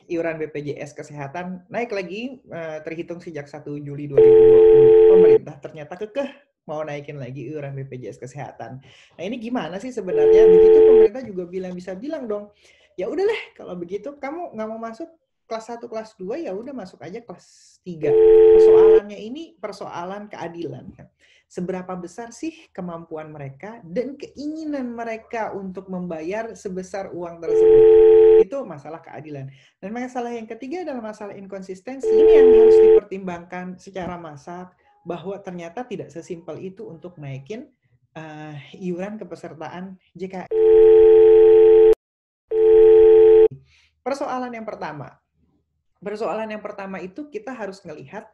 iuran BPJS Kesehatan naik lagi terhitung sejak 1 Juli 2020. Pemerintah ternyata kekeh mau naikin lagi iuran BPJS Kesehatan. Nah ini gimana sih sebenarnya? Begitu pemerintah juga bisa bilang dong, ya udah deh kalau begitu kamu nggak mau masuk kelas 1, kelas 2 ya udah masuk aja kelas 3. Persoalannya ini persoalan keadilan. Seberapa besar sih kemampuan mereka dan keinginan mereka untuk membayar sebesar uang tersebut? Itu masalah keadilan. Dan masalah yang ketiga adalah masalah inkonsistensi. Ini yang harus dipertimbangkan secara masak, bahwa ternyata tidak sesimpel itu untuk naikin iuran kepesertaan JKN. Persoalan yang pertama itu kita harus melihat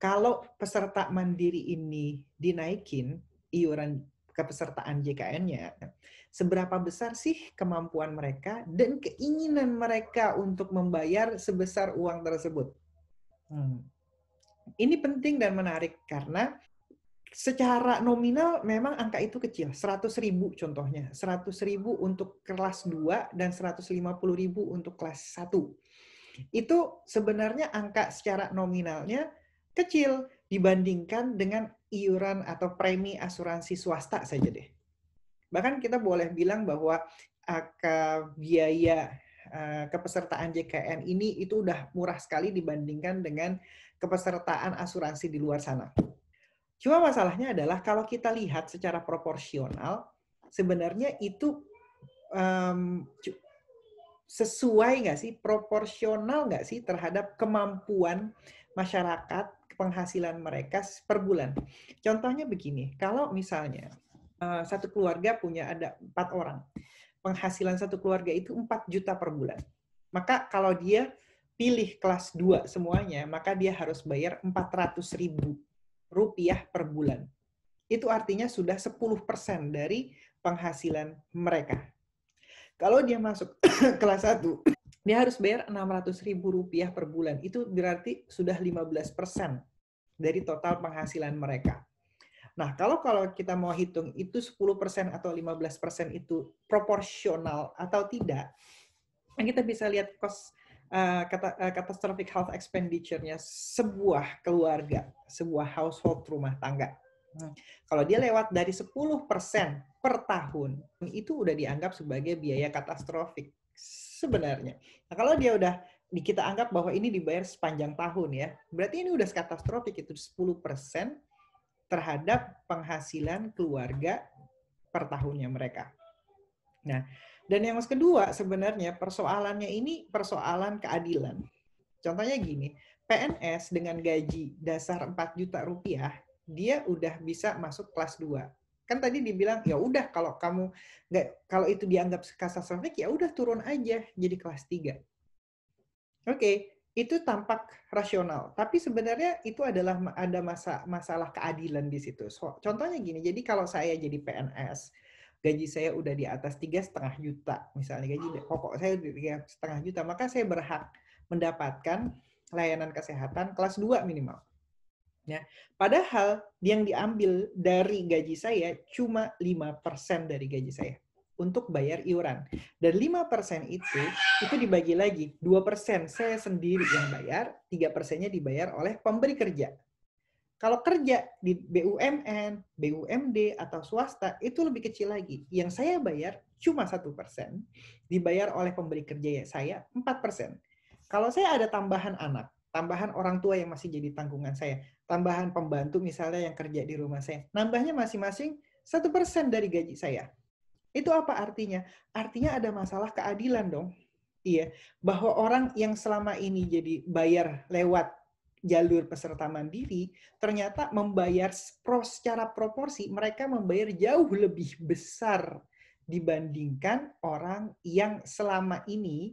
kalau peserta mandiri ini dinaikin iuran kepesertaan JKN-nya, seberapa besar sih kemampuan mereka dan keinginan mereka untuk membayar sebesar uang tersebut. Ini penting dan menarik karena secara nominal memang angka itu kecil, 100.000 contohnya, 100.000 untuk kelas 2 dan 150.000 untuk kelas 1. Itu sebenarnya angka secara nominalnya kecil dibandingkan dengan iuran atau premi asuransi swasta saja deh. Bahkan kita boleh bilang bahwa biaya kepesertaan JKN ini itu udah murah sekali dibandingkan dengan kepesertaan asuransi di luar sana. Cuma masalahnya adalah kalau kita lihat secara proporsional, sebenarnya itu sesuai nggak sih, proporsional nggak sih terhadap kemampuan masyarakat, penghasilan mereka per bulan. Contohnya begini, kalau misalnya satu keluarga punya ada 4 orang, penghasilan satu keluarga itu 4 juta per bulan. Maka kalau dia pilih kelas 2 semuanya, maka dia harus bayar 400.000 rupiah per bulan. Itu artinya sudah 10% dari penghasilan mereka. Kalau dia masuk kelas 1, dia harus bayar 600.000 rupiah per bulan. Itu berarti sudah 15% dari total penghasilan mereka. Nah, kalau kita mau hitung itu 10% atau 15% itu proporsional atau tidak, kita bisa lihat cost catastrophic health expenditure-nya sebuah keluarga, sebuah household rumah tangga. Kalau dia lewat dari 10% per tahun, itu udah dianggap sebagai biaya katastrofik sebenarnya. Nah, kalau dia udah kita anggap bahwa ini dibayar sepanjang tahun ya, berarti ini udah katastrofik, itu 10% terhadap penghasilan keluarga per tahunnya mereka. Nah, dan yang kedua sebenarnya persoalannya ini persoalan keadilan. Contohnya gini, PNS dengan gaji dasar 4 juta rupiah, dia udah bisa masuk kelas 2. Kan tadi dibilang ya udah kalau kamu nggak, kalau itu dianggap katastrofik ya udah turun aja jadi kelas 3. Oke, itu tampak rasional, tapi sebenarnya itu adalah ada masalah keadilan di situ. Contohnya gini, jadi kalau saya jadi PNS, gaji saya udah di atas 3,5 juta, misalnya gaji pokok saya udah 3,5 juta, maka saya berhak mendapatkan layanan kesehatan kelas 2 minimal. Ya, padahal yang diambil dari gaji saya cuma 5% dari gaji saya untuk bayar iuran. Dan 5% itu dibagi lagi. 2% saya sendiri yang bayar, 3%-nya dibayar oleh pemberi kerja. Kalau kerja di BUMN, BUMD, atau swasta, itu lebih kecil lagi. Yang saya bayar cuma 1%, dibayar oleh pemberi kerja saya 4%. Kalau saya ada tambahan anak, tambahan orang tua yang masih jadi tanggungan saya, tambahan pembantu misalnya yang kerja di rumah saya, nambahnya masing-masing 1% dari gaji saya. Itu apa artinya? Artinya ada masalah keadilan dong. Iya, bahwa orang yang selama ini jadi bayar lewat jalur peserta mandiri, ternyata membayar secara proporsi, mereka membayar jauh lebih besar dibandingkan orang yang selama ini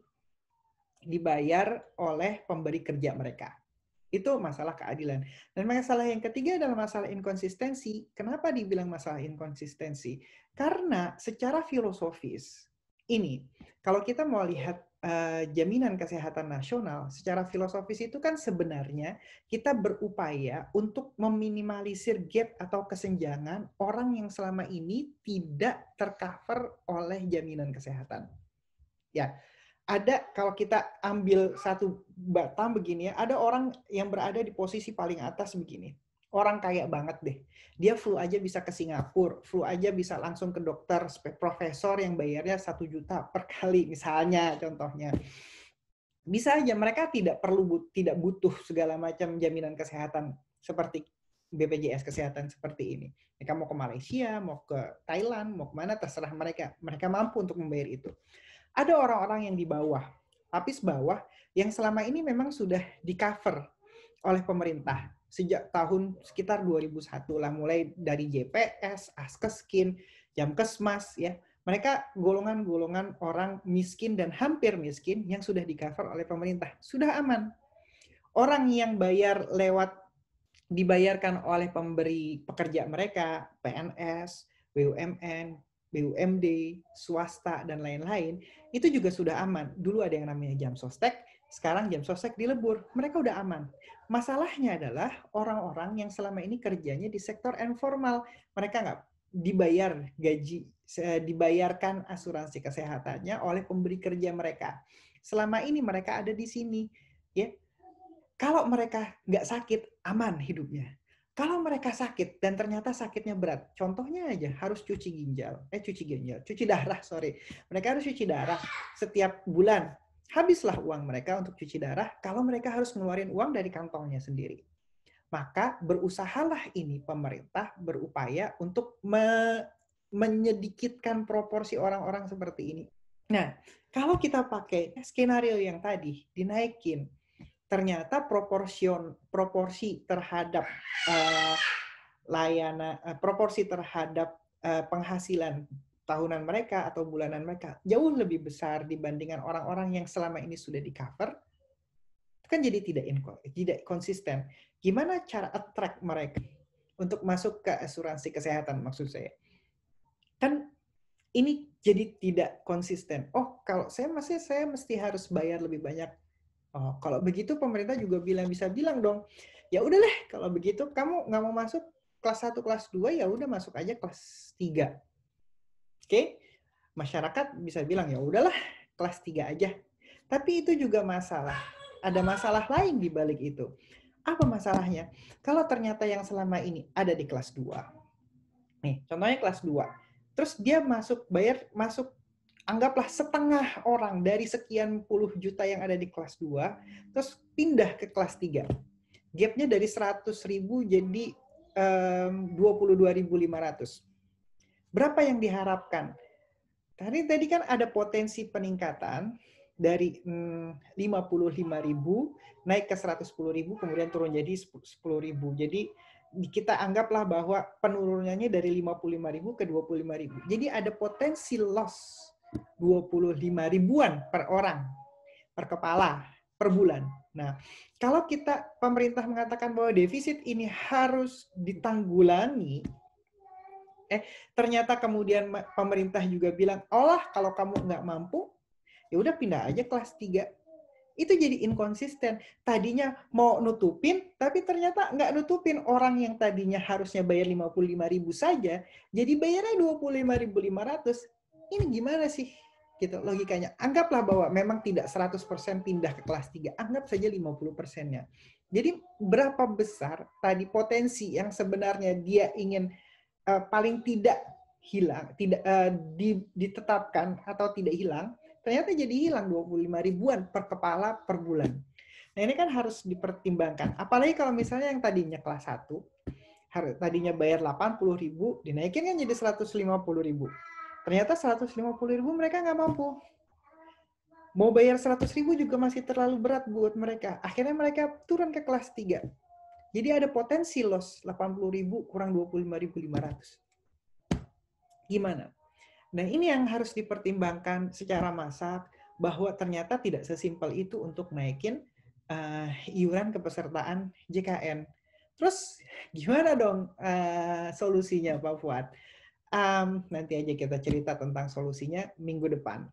dibayar oleh pemberi kerja mereka. Itu masalah keadilan. Dan masalah yang ketiga adalah masalah inkonsistensi. Kenapa dibilang masalah inkonsistensi? Karena secara filosofis, ini, kalau kita mau lihat jaminan kesehatan nasional, secara filosofis itu kan sebenarnya kita berupaya untuk meminimalisir gap atau kesenjangan orang yang selama ini tidak tercover oleh jaminan kesehatan. Ya, ada kalau kita ambil satu Batam begini ya, ada orang yang berada di posisi paling atas begini. Orang kaya banget deh. Dia flu aja bisa ke Singapura, flu aja bisa langsung ke dokter, profesor yang bayarnya 1 juta per kali misalnya contohnya. Bisa aja mereka tidak butuh segala macam jaminan kesehatan seperti BPJS kesehatan seperti ini. Mereka mau ke Malaysia, mau ke Thailand, mau kemana terserah mereka. Mereka mampu untuk membayar itu. Ada orang-orang yang di bawah, lapis bawah, yang selama ini memang sudah di-cover oleh pemerintah sejak tahun sekitar 2001 lah, mulai dari JPS, Askeskin, Jamkesmas ya. Mereka golongan-golongan orang miskin dan hampir miskin yang sudah di-cover oleh pemerintah. Sudah aman. Orang yang dibayarkan oleh pemberi pekerja mereka, PNS, BUMN, BUMD, swasta, dan lain-lain, itu juga sudah aman. Dulu ada yang namanya jam sostek, sekarang jam sostek dilebur. Mereka udah aman. Masalahnya adalah orang-orang yang selama ini kerjanya di sektor informal. Mereka nggak dibayar gaji, dibayarkan asuransi kesehatannya oleh pemberi kerja mereka. Selama ini mereka ada di sini. Ya, kalau mereka nggak sakit, aman hidupnya. Kalau mereka sakit dan ternyata sakitnya berat, contohnya aja harus cuci darah, sorry. Mereka harus cuci darah setiap bulan. Habislah uang mereka untuk cuci darah kalau mereka harus ngeluarin uang dari kantongnya sendiri. Maka berusahalah ini pemerintah berupaya untuk menyedikitkan proporsi orang-orang seperti ini. Nah, kalau kita pakai skenario yang tadi, dinaikin, ternyata proporsi terhadap proporsi terhadap penghasilan tahunan mereka atau bulanan mereka jauh lebih besar dibandingkan orang-orang yang selama ini sudah di-cover, itu kan jadi tidak konsisten. Gimana cara attract mereka untuk masuk ke asuransi kesehatan maksud saya? Kan ini jadi tidak konsisten. Oh, kalau saya mesti harus bayar lebih banyak. Oh, kalau begitu pemerintah juga bisa bilang dong, ya udahlah kalau begitu kamu nggak mau masuk kelas 1, kelas 2, ya udah masuk aja kelas 3. Oke? Masyarakat bisa bilang ya udahlah kelas 3 aja. Tapi itu juga masalah. Ada masalah lain di balik itu. Apa masalahnya? Kalau ternyata yang selama ini ada di kelas 2. Nih, contohnya kelas 2. Terus dia masuk anggaplah setengah orang dari sekian puluh juta yang ada di kelas 2, terus pindah ke kelas 3. Gapnya dari 100.000 jadi 22.500. Berapa yang diharapkan? Tadi kan ada potensi peningkatan dari 55.000 naik ke 110.000, kemudian turun jadi 10.000. Jadi kita anggaplah bahwa penurunannya dari 55.000 ke 25.000. Jadi ada potensi loss 25 ribuan per orang, per kepala, per bulan. Nah, kalau pemerintah mengatakan bahwa defisit ini harus ditanggulangi, ternyata kemudian pemerintah juga bilang, kalau kamu nggak mampu, ya udah pindah aja kelas 3. Itu jadi inkonsisten. Tadinya mau nutupin, tapi ternyata nggak nutupin. Orang yang tadinya harusnya bayar 55.000 saja, jadi bayarnya 25.500. Ini gimana sih? Gitu logikanya. Anggaplah bahwa memang tidak 100% pindah ke kelas 3. Anggap saja 50%-nya. Jadi berapa besar tadi potensi yang sebenarnya dia ingin paling tidak hilang, tidak ditetapkan atau tidak hilang, ternyata jadi hilang 25 ribuan per kepala per bulan. Nah, ini kan harus dipertimbangkan. Apalagi kalau misalnya yang tadinya kelas 1, tadinya bayar 80.000, dinaikin kan jadi 150.000. Ternyata 150.000 mereka nggak mampu. Mau bayar 100.000 juga masih terlalu berat buat mereka. Akhirnya mereka turun ke kelas 3. Jadi ada potensi loss 80.000 kurang 25.500. Gimana? Nah, ini yang harus dipertimbangkan secara masak, bahwa ternyata tidak sesimpel itu untuk naikin iuran kepesertaan JKN. Terus gimana dong solusinya Pak Fuad? Nanti aja kita cerita tentang solusinya minggu depan.